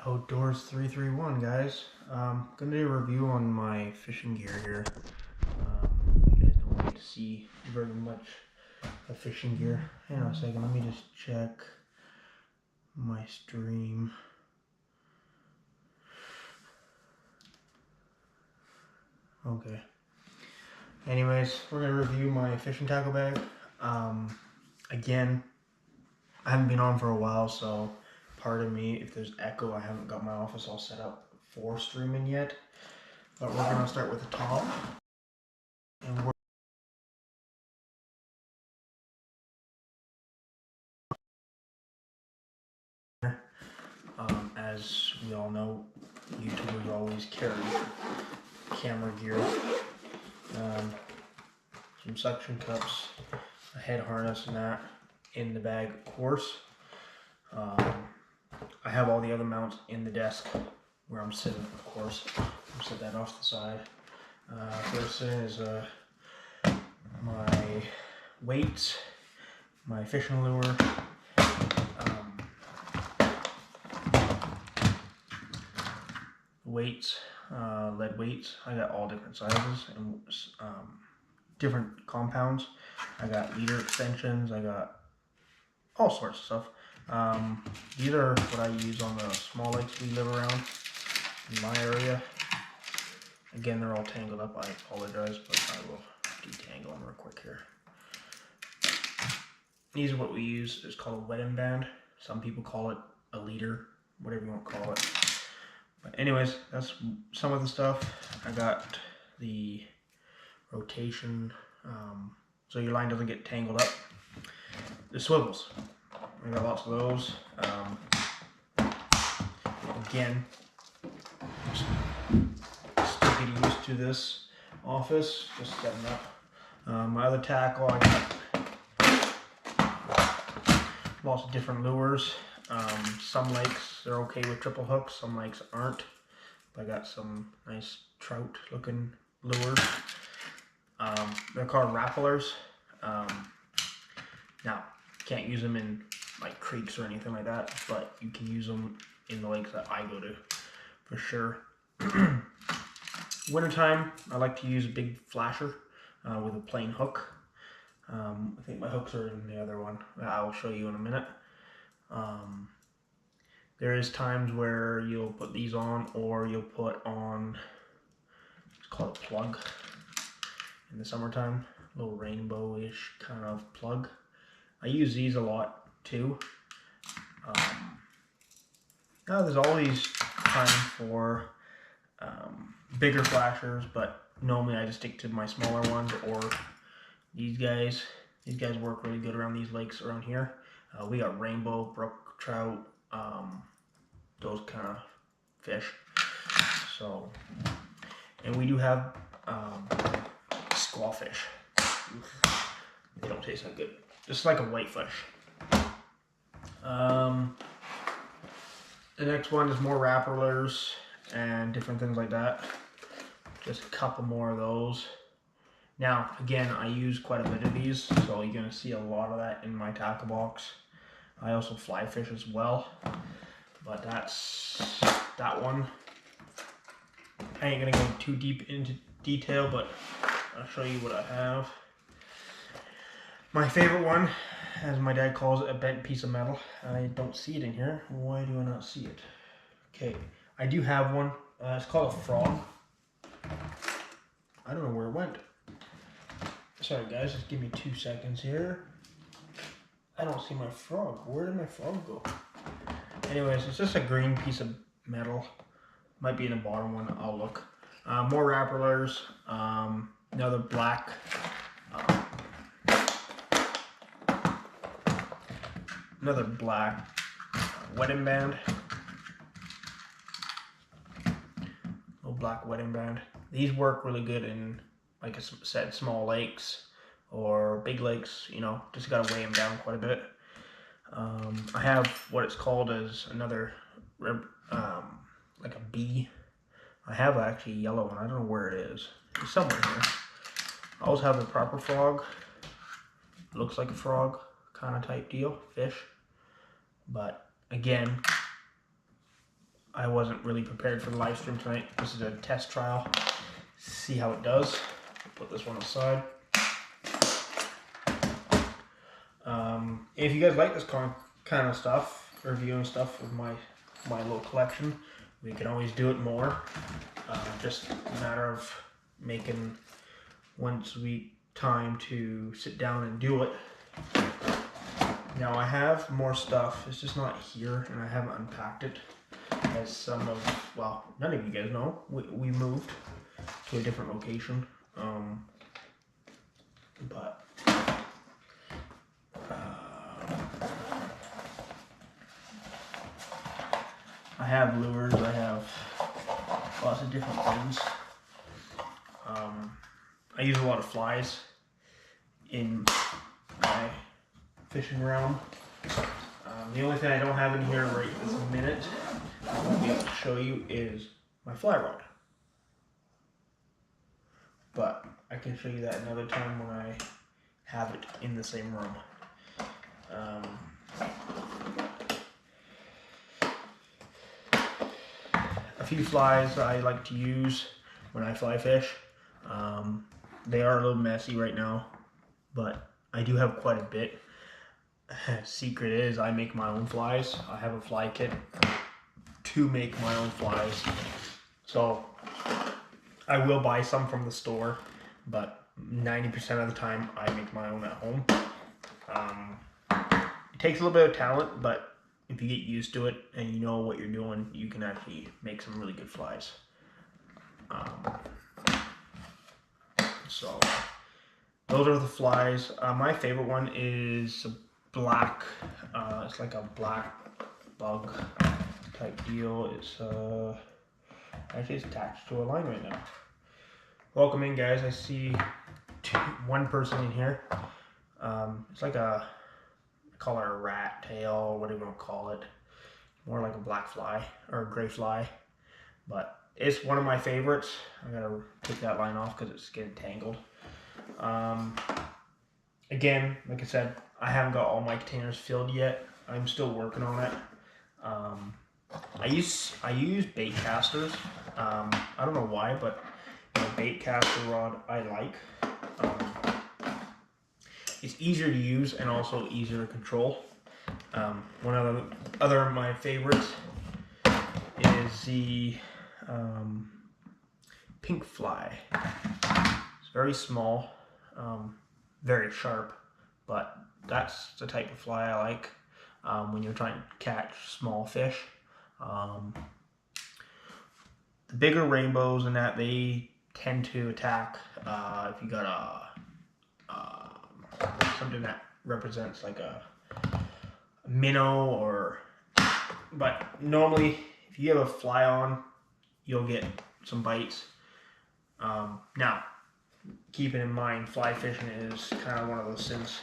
Outdoors 331, guys. Gonna do a review on my fishing gear here. You guys don't get to see very much of fishing gear. Hang on a second, let me just check my stream. Okay. Anyways, we're gonna review my fishing tackle bag. Again, I haven't been on for a while, so pardon me if there's echo. I haven't got my office all set up for streaming yet, but we're gonna start with the top, and as we all know, YouTubers always carry camera gear, some suction cups, a head harness, and that in the bag, of course. I have all the other mounts in the desk where I'm sitting, of course. I'll set that off to the side. First thing is my weights, my fishing lure, weights, lead weights. I got all different sizes and different compounds. I got leader extensions. I got all sorts of stuff. These are what I use on the small lakes we live around in my area. Again, they're all tangled up. I apologize, but I will detangle them real quick here. These are what we use. It's called a wetting band. Some people call it a leader, whatever you want to call it. But anyways, that's some of the stuff. I got the rotation, so your line doesn't get tangled up. The swivels, I got lots of those. Again, still getting used to this office, just setting up. My other tackle, I got lots of different lures. Some lakes, they're okay with triple hooks, some lakes aren't. I got some nice trout looking lures. They're called rappellers. Now, can't use them in like creeks or anything like that, but you can use them in the lakes that I go to for sure. Wintertime, I like to use a big flasher with a plain hook. I think my hooks are in the other one. I'll show you in a minute. There is times where you'll put these on, or you'll put on, it's called a plug in the summertime, a little rainbow-ish kind of plug. I use these a lot too. Now there's always time for bigger flashers, but normally I just stick to my smaller ones or these guys. These guys work really good around these lakes around here. We got rainbow, brook trout, those kind of fish. So, and we do have squawfish. They don't taste that good. Just like a whitefish. The next one is more rappellers and different things like that. Just a couple more of those. Now, again, I use quite a bit of these, so you're gonna see a lot of that in my tackle box. I also fly fish as well, but that's that one. I ain't gonna go too deep into detail, but I'll show you what I have. My favorite one, as my dad calls it, a bent piece of metal. I don't see it in here. Why do I not see it? Okay, I do have one. It's called a frog. I don't know where it went. Sorry guys, just give me 2 seconds here. I don't see my frog. Where did my frog go? Anyways, it's just a green piece of metal. Might be in the bottom one, I'll look. More rappellers, another black, wetting band. Little black wetting band. These work really good in, like I said, small lakes or big lakes, you know, just gotta weigh them down quite a bit. I have what it's called as another, like a bee. I have actually a yellow one, I don't know where it is. It's somewhere here. I always have the proper frog. Looks like a frog kind of type deal, fish. But again, I wasn't really prepared for the live stream tonight. This is a test trial. See how it does. Put this one aside. If you guys like this kind of stuff, reviewing stuff with my little collection, we can always do it more. Just a matter of making once a week time to sit down and do it. Now I have more stuff, it's just not here and I haven't unpacked it. As some of, well, none of you guys know, we moved to a different location. I have lures, I have lots of different things. I use a lot of flies in my fishing realm. The only thing I don't have in here right this minute, I won't be able to show you, is my fly rod. But I can show you that another time when I have it in the same room. A few flies I like to use when I fly fish. They are a little messy right now, but I do have quite a bit. Secret is I make my own flies. I have a fly kit to make my own flies. So I will buy some from the store, but 90% of the time I make my own at home. It takes a little bit of talent, but if you get used to it and you know what you're doing, you can actually make some really good flies. So those are the flies. My favorite one is a black, it's like a black bug type deal. It's actually it's attached to a line right now. Welcome in, guys. I see one person in here. It's like a, I call it a rat tail, or whatever you want to call it. More like a black fly or a gray fly, but it's one of my favorites. I gotta take that line off because it's getting tangled. Again, like I said, I haven't got all my containers filled yet. I'm still working on it. I use bait casters. I don't know why, but the bait caster rod I like. It's easier to use and also easier to control. One of the other of my favorites is the pink fly. It's very small, very sharp, but that's the type of fly I like when you're trying to catch small fish. The bigger rainbows and that, they tend to attack if you got something that represents like a minnow, or, but normally if you have a fly on, you'll get some bites. Now, keeping in mind, fly fishing is kind of one of those things.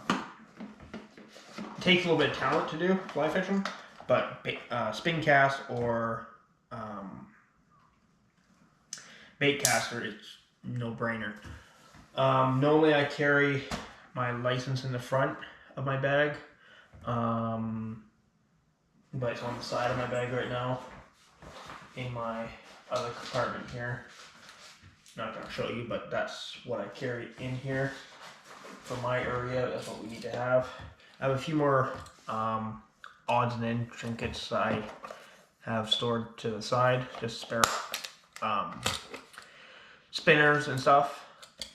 It takes a little bit of talent to do fly fishing, but spin cast or bait caster, it's no brainer. Normally I carry my license in the front of my bag, but it's on the side of my bag right now in my other compartment here. Not going to show you, but that's what I carry in here for my area. That's what we need to have. I have a few more odds and ends trinkets I have stored to the side, just spare spinners and stuff.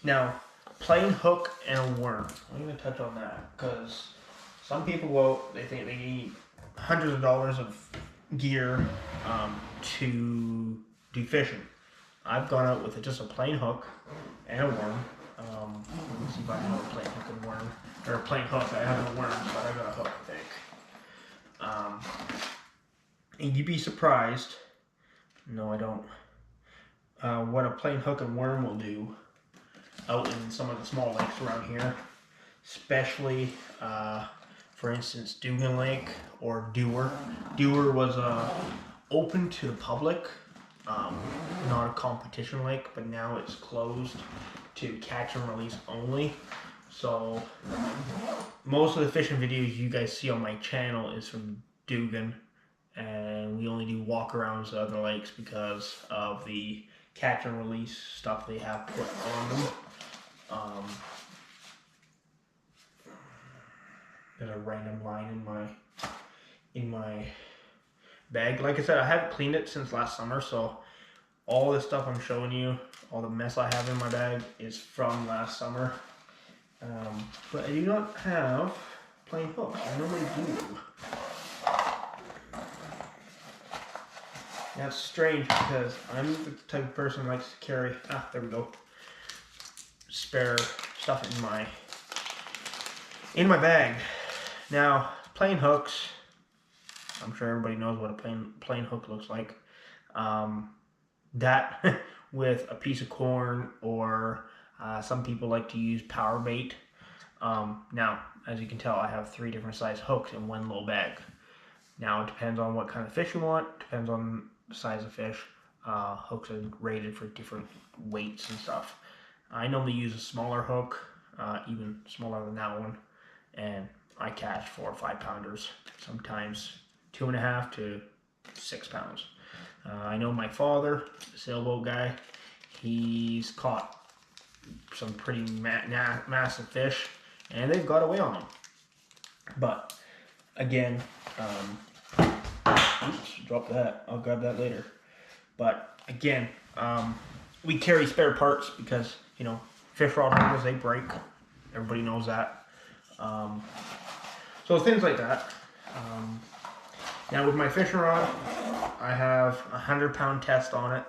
Now, plain hook and a worm. I'm going to touch on that because some people go out, they think they need hundreds of dollars of gear to do fishing. I've gone out with just a plain hook and a worm. Let me see if I have a plain hook and worm. Or a plain hook. I have no worms, but I got a hook, I think. And you'd be surprised. No, I don't. What a plain hook and worm will do out in some of the small lakes around here. Especially, for instance, Dugan Lake or Dewar. Dewar was open to the public. Not a competition lake, but now it's closed to catch and release only. So most of the fishing videos you guys see on my channel is from Dugan and we only do walk-arounds to other lakes because of the catch and release stuff they have put on them. There's a random line in my bag. Like I said, I haven't cleaned it since last summer, so all this stuff I'm showing you, all the mess I have in my bag, is from last summer. But I do not have plain hooks. I normally do. That's strange because I'm the type of person who likes to carry, there we go, spare stuff in my bag. Now, plain hooks, I'm sure everybody knows what a plain hook looks like. That with a piece of corn, or some people like to use power bait. Now, as you can tell, I have 3 different size hooks in one little bag. Now, it depends on what kind of fish you want, depends on the size of fish. Hooks are rated for different weights and stuff. I normally use a smaller hook, even smaller than that one, and I catch 4 or 5 pounders, sometimes 2.5 to 6 pounds. I know my father, the sailboat guy, he's caught some pretty massive fish, and they've got away on them. But again, oops, drop that. I'll grab that later. But again, we carry spare parts because, you know, fish rod holders, they break. Everybody knows that. So things like that. Now with my fishing rod, I have a 100-pound test on it.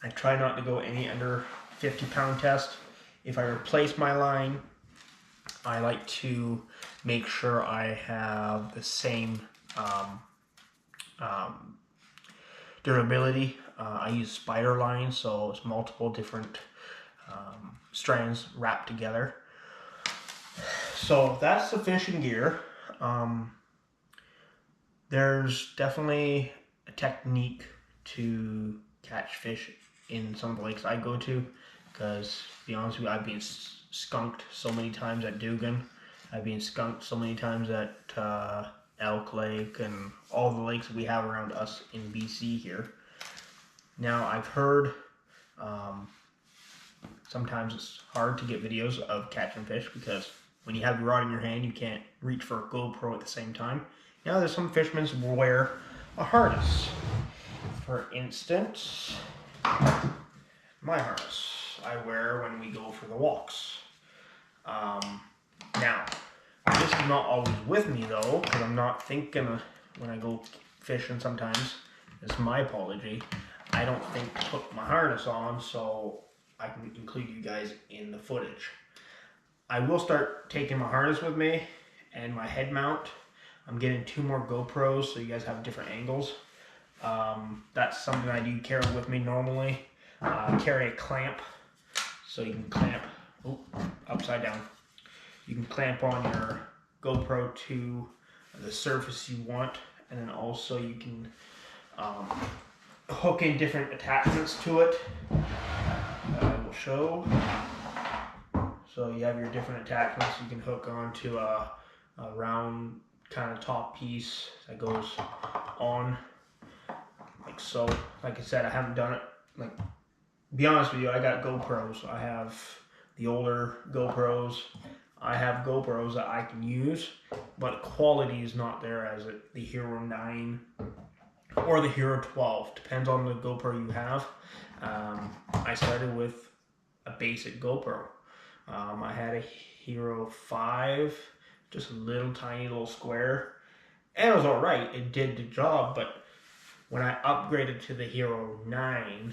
I try not to go any under 50-pound test. If I replace my line, I like to make sure I have the same durability. I use spider line, so it's multiple different strands wrapped together. So that's the fishing gear. There's definitely a technique to catch fish in some of the lakes I go to, because to be honest with you, I've been skunked so many times at Dugan. I've been skunked so many times at Elk Lake and all the lakes we have around us in BC here. Now, I've heard sometimes it's hard to get videos of catching fish because when you have your rod in your hand, you can't reach for a GoPro at the same time. Now, there's some fishermen who wear a harness. For instance, my harness I wear when we go for the walks. Now, this is not always with me though, because I'm not thinking of, when I go fishing sometimes, it's my apology, I don't think to put my harness on so I can include you guys in the footage. I will start taking my harness with me and my head mount. I'm getting 2 more GoPros so you guys have different angles. That's something I do carry with me normally. Carry a clamp so you can clamp, upside down. You can clamp on your GoPro to the surface you want, and then also you can hook in different attachments to it. I will show. So you have your different attachments you can hook onto a round kind of top piece that goes on like so. Like I said, I haven't done it, like, be honest with you, I got GoPros. I have the older GoPros. I have GoPros that I can use, but quality is not there as the Hero 9 or the Hero 12. Depends on the GoPro you have. I started with a basic GoPro. I had a Hero 5, just a little tiny little square, and it was alright. It did the job, but when I upgraded to the Hero 9,